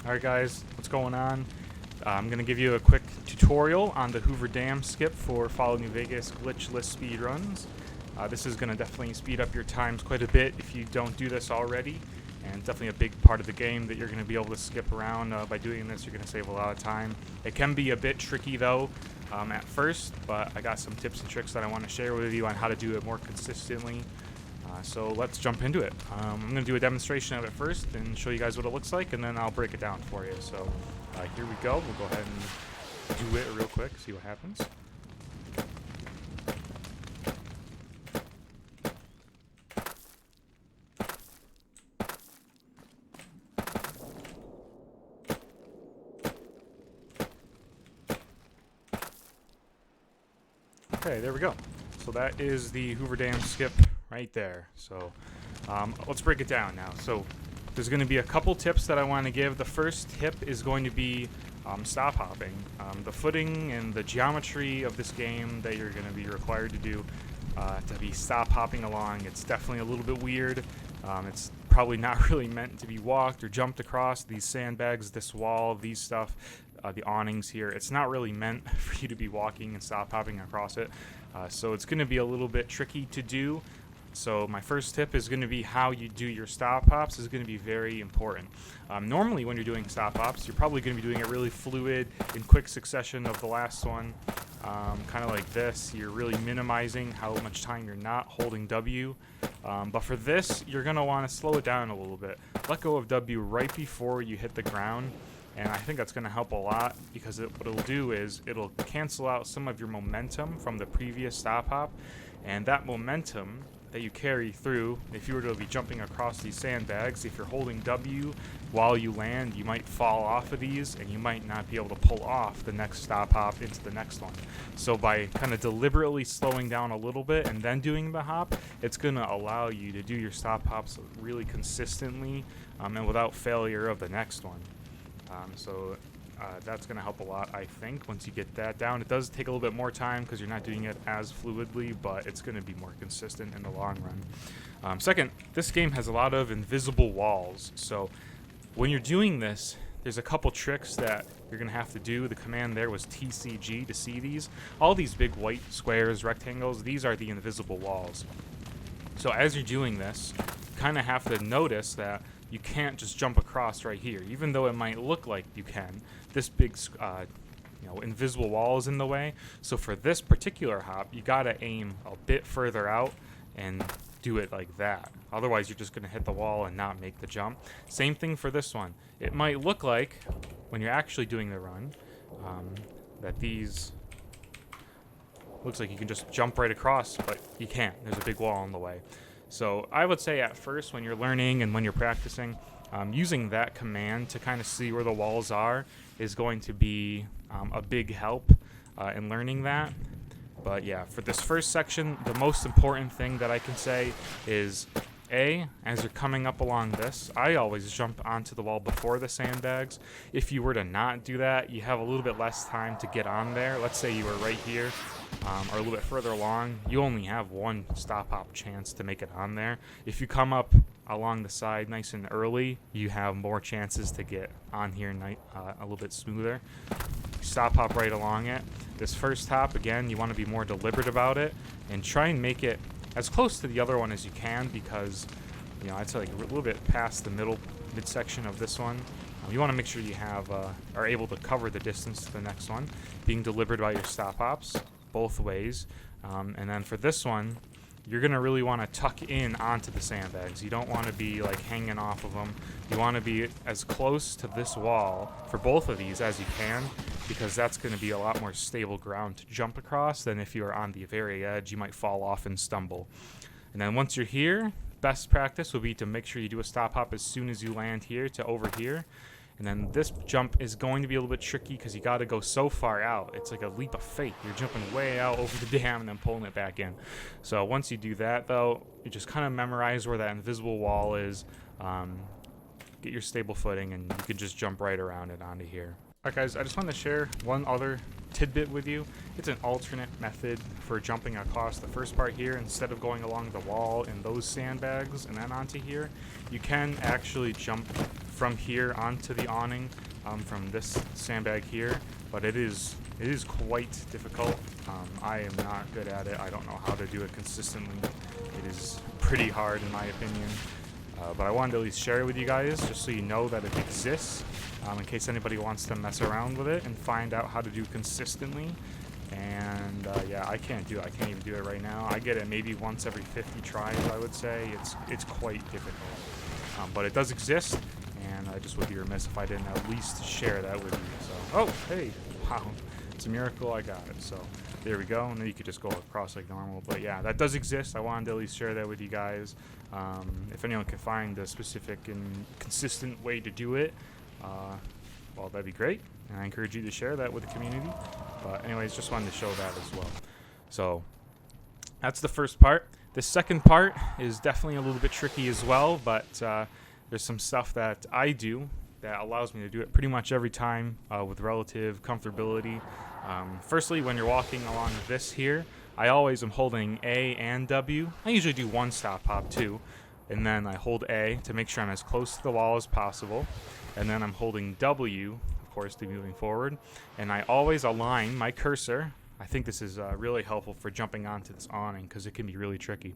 Alright guys, what's going on? I'm going to give you a quick tutorial on the Hoover Dam skip for Follow New Vegas Glitchless Speedruns. This is going to definitely speed up your times quite a bit if you don't do this already, and definitely a big part of the game that you're going to be able to skip around. By doing this, you're going to save a lot of time. It can be a bit tricky though at first, but I got some tips and tricks that I want to share with you on how to do it more consistently. So let's jump into it. I'm going to do a demonstration of it first and show you guys what it looks like, and then I'll break it down for you. So here we go. We'll go ahead and do it real quick, see what happens. Okay, there we go. So that is the Hoover Dam skip right there. So let's break it down now. So there's going to be a couple tips that I want to give. The first tip is going to be stop hopping. The footing and the geometry of this game that you're going to be required to do to be stop hopping along, it's definitely a little bit weird. It's probably not really meant to be walked or jumped across. These sandbags, this wall, these stuff, the awnings here, it's not really meant for you to be walking and stop hopping across it. So it's going to be a little bit tricky to do. So my first tip is going to be how you do your stop hops is going to be very important. Normally when you're doing stop hops, you're probably going to be doing it really fluid in quick succession of the last one, kind of like this. You're really minimizing how much time you're not holding W. But for this, you're going to want to slow it down a little bit. Let go of W right before you hit the ground. And I think that's going to help a lot because what it'll do is it'll cancel out some of your momentum from the previous stop hop. And that momentum that you carry through, if you were to be jumping across these sandbags, if you're holding W while you land, you might fall off of these and you might not be able to pull off the next stop hop into the next one. So by kind of deliberately slowing down a little bit and then doing the hop, it's going to allow you to do your stop hops really consistently and without failure of the next one. That's going to help a lot, I think, once you get that down. It does take a little bit more time because you're not doing it as fluidly, but it's going to be more consistent in the long run. Second, this game has a lot of invisible walls. So when you're doing this, there's a couple tricks that you're going to have to do. The command there was TCG to see these. All these big white squares, rectangles, these are the invisible walls. So as you're doing this, you kind of have to notice that you can't just jump across right here, even though it might look like you can. This big, invisible wall is in the way. So for this particular hop, you gotta aim a bit further out and do it like that. Otherwise, you're just gonna hit the wall and not make the jump. Same thing for this one. It might look like, when you're actually doing the run, that these looks like you can just jump right across, but you can't. There's a big wall in the way. So I would say at first when you're learning and when you're practicing, using that command to kind of see where the walls are is going to be a big help in learning that. But yeah, for this first section, the most important thing that I can say is as you're coming up along this, I always jump onto the wall before the sandbags. If you were to not do that, you have a little bit less time to get on there. Let's say you were right here or a little bit further along. You only have one stop hop chance to make it on there. If you come up along the side nice and early, you have more chances to get on here a little bit smoother. Stop hop right along it. This first hop, again, you want to be more deliberate about it and try and make it as close to the other one as you can, because I'd say like a little bit past the midsection of this one. You want to make sure you are able to cover the distance to the next one, being deliberate about your stop hops both ways. And then for this one, you're going to really want to tuck in onto the sandbags. You don't want to be like hanging off of them. You want to be as close to this wall for both of these as you can, because that's going to be a lot more stable ground to jump across than if you are on the very edge. You might fall off and stumble. And then once you're here, best practice would be to make sure you do a stop hop as soon as you land here to over here. And then this jump is going to be a little bit tricky because you got to go so far out. It's like a leap of faith. You're jumping way out over the dam and then pulling it back in. So once you do that, though, you just kind of memorize where that invisible wall is, get your stable footing, and you can just jump right around it onto here. Alright guys, I just want to share one other tidbit with you. It's an alternate method for jumping across the first part here. Instead of going along the wall in those sandbags and then onto here, you can actually jump from here onto the awning from this sandbag here, but it is quite difficult. I am not good at it. I don't know how to do it consistently. It is pretty hard in my opinion. But I wanted to at least share it with you guys just so you know that it exists in case anybody wants to mess around with it and find out how to do consistently. And yeah, I can't even do it right now. I get it maybe once every 50 tries, I would say. It's quite difficult. But it does exist, and I just would be remiss if I didn't at least share that with you. So, oh, hey, wow, it's a miracle I got it. So there we go, and then you could just go across like normal. But yeah, that does exist. I wanted to at least share that with you guys. If anyone can find a specific and consistent way to do it, well, that'd be great. And I encourage you to share that with the community. But anyways, just wanted to show that as well. So that's the first part. The second part is definitely a little bit tricky as well, but there's some stuff that I do that allows me to do it pretty much every time with relative comfortability. Firstly, when you're walking along this here, I always am holding A and W. I usually do one stop hop too, and then I hold A to make sure I'm as close to the wall as possible, and then I'm holding W, of course, to be moving forward, and I always align my cursor. I think this is really helpful for jumping onto this awning because it can be really tricky.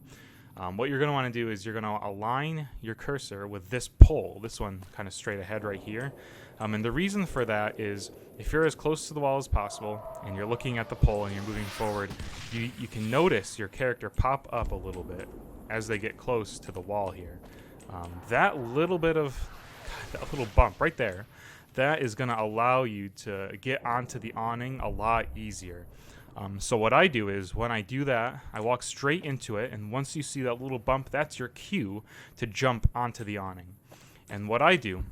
What you're going to want to do is you're going to align your cursor with this pole, this one kind of straight ahead right here. And the reason for that is if you're as close to the wall as possible and you're looking at the pole and you're moving forward, you can notice your character pop up a little bit as they get close to the wall here. That little bump right there, that is going to allow you to get onto the awning a lot easier. So what I do is when I do that, I walk straight into it, and once you see that little bump, that's your cue to jump onto the awning. And what I do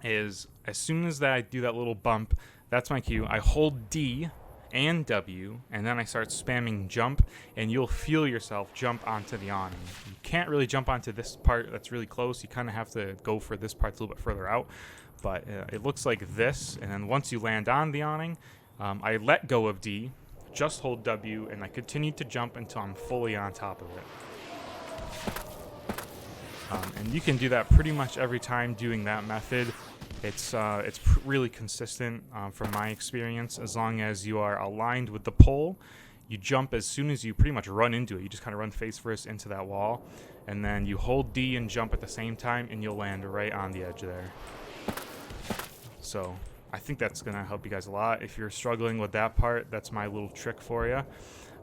is as soon as I do that little bump, that's my cue. I hold D and W, and then I start spamming jump, and you'll feel yourself jump onto the awning. You can't really jump onto this part that's really close. You kind of have to go for this part a little bit further out, but it looks like this, and then once you land on the awning, I let go of D, just hold W, and I continue to jump until I'm fully on top of it. And you can do that pretty much every time doing that method. It's really consistent from my experience. As long as you are aligned with the pole, you jump as soon as you pretty much run into it. You just kind of run face first into that wall, and then you hold D and jump at the same time, and you'll land right on the edge there. So I think that's going to help you guys a lot. If you're struggling with that part, that's my little trick for you.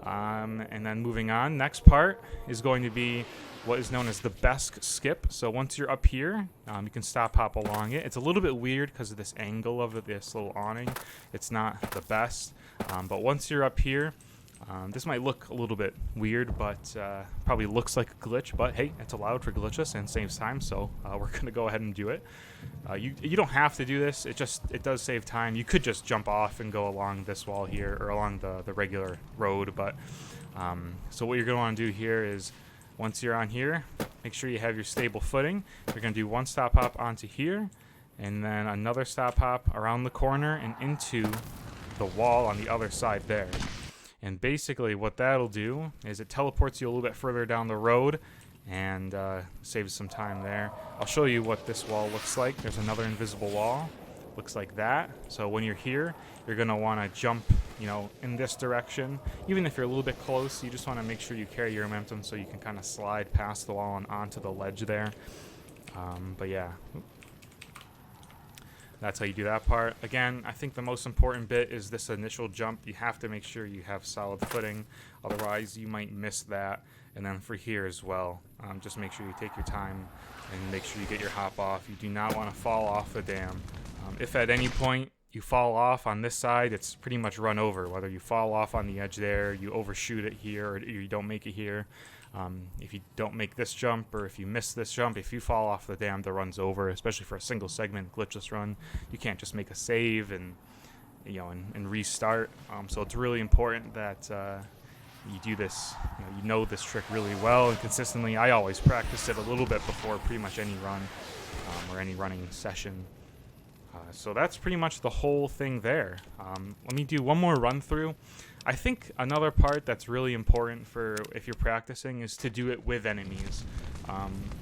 And then moving on, next part is going to be what is known as the best skip. So once you're up here, you can stop hop along it. It's a little bit weird because of this angle of this little awning. It's not the best. But once you're up here, this might look a little bit weird, but probably looks like a glitch. But hey, it's allowed for glitchless and saves time, so we're going to go ahead and do it. You don't have to do this. It does save time. You could just jump off and go along this wall here or along the regular road. But so what you're going to want to do here is once you're on here, make sure you have your stable footing. You're going to do one stop hop onto here, and then another stop hop around the corner and into the wall on the other side there. And basically what that'll do is it teleports you a little bit further down the road and saves some time there. I'll show you what this wall looks like. There's another invisible wall. Looks like that. So when you're here, you're going to want to jump, in this direction. Even if you're a little bit close, you just want to make sure you carry your momentum so you can kind of slide past the wall and onto the ledge there. But yeah. That's how you do that part. Again, I think the most important bit is this initial jump. You have to make sure you have solid footing. Otherwise, you might miss that. And then for here as well, just make sure you take your time and make sure you get your hop off. You do not want to fall off the dam. If at any point you fall off on this side, it's pretty much run over. Whether you fall off on the edge there, you overshoot it here, or you don't make it here. If you don't make this jump, or if you miss this jump, if you fall off the dam, the run's over. Especially for a single segment glitchless run, you can't just make a save and restart. So it's really important that you do this. You know this trick really well and consistently. I always practice it a little bit before pretty much any run or any running session. So that's pretty much the whole thing there. Let me do one more run through. I think another part that's really important for if you're practicing is to do it with enemies.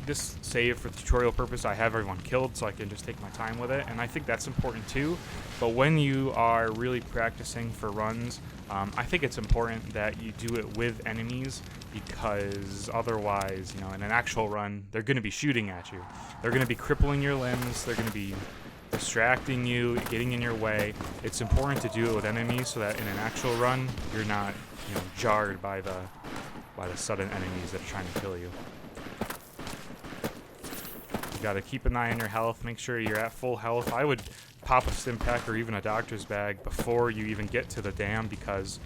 This save, for tutorial purpose, I have everyone killed so I can just take my time with it, and I think that's important too. But when you are really practicing for runs, I think it's important that you do it with enemies, because otherwise, you know, in an actual run, they're going to be shooting at you. They're going to be crippling your limbs. They're going to be distracting you, getting in your way. It's important to do it with enemies so that in an actual run, you're not, you know, jarred by the sudden enemies that are trying to kill you. You got to keep an eye on your health. Make sure you're at full health. I would pop a stim pack or even a doctor's bag before you even get to the dam, because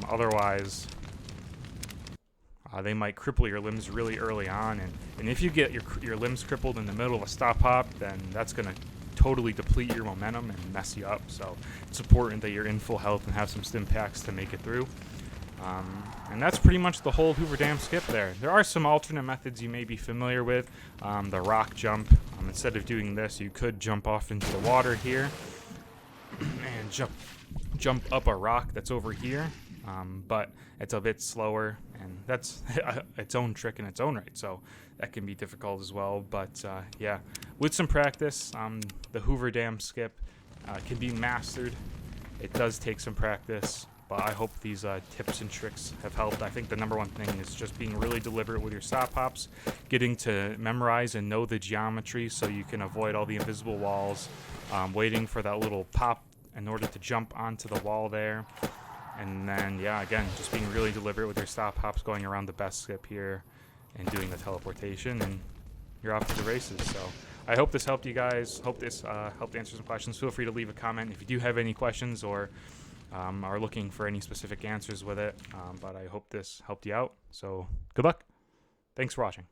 otherwise they might cripple your limbs really early on. And if you get your limbs crippled in the middle of a stop hop, then that's going to totally deplete your momentum and mess you up. So it's important that you're in full health and have some stim packs to make it through. And that's pretty much the whole Hoover Dam skip there. There are some alternate methods you may be familiar with. The rock jump. Instead of doing this, you could jump off into the water here and jump up a rock that's over here. But it's a bit slower, and that's its own trick in its own right. So that can be difficult as well. But yeah, with some practice, the Hoover Dam skip can be mastered. It does take some practice. But I hope these tips and tricks have helped. I think the number one thing is just being really deliberate with your stop hops, getting to memorize and know the geometry so you can avoid all the invisible walls, waiting for that little pop in order to jump onto the wall there. And then, yeah, again, just being really deliberate with your stop hops, going around the best skip here and doing the teleportation, and you're off to the races. So I hope this helped you guys. Hope this helped answer some questions. Feel free to leave a comment if you do have any questions or are looking for any specific answers with it, but I hope this helped you out. So good luck. Thanks for watching.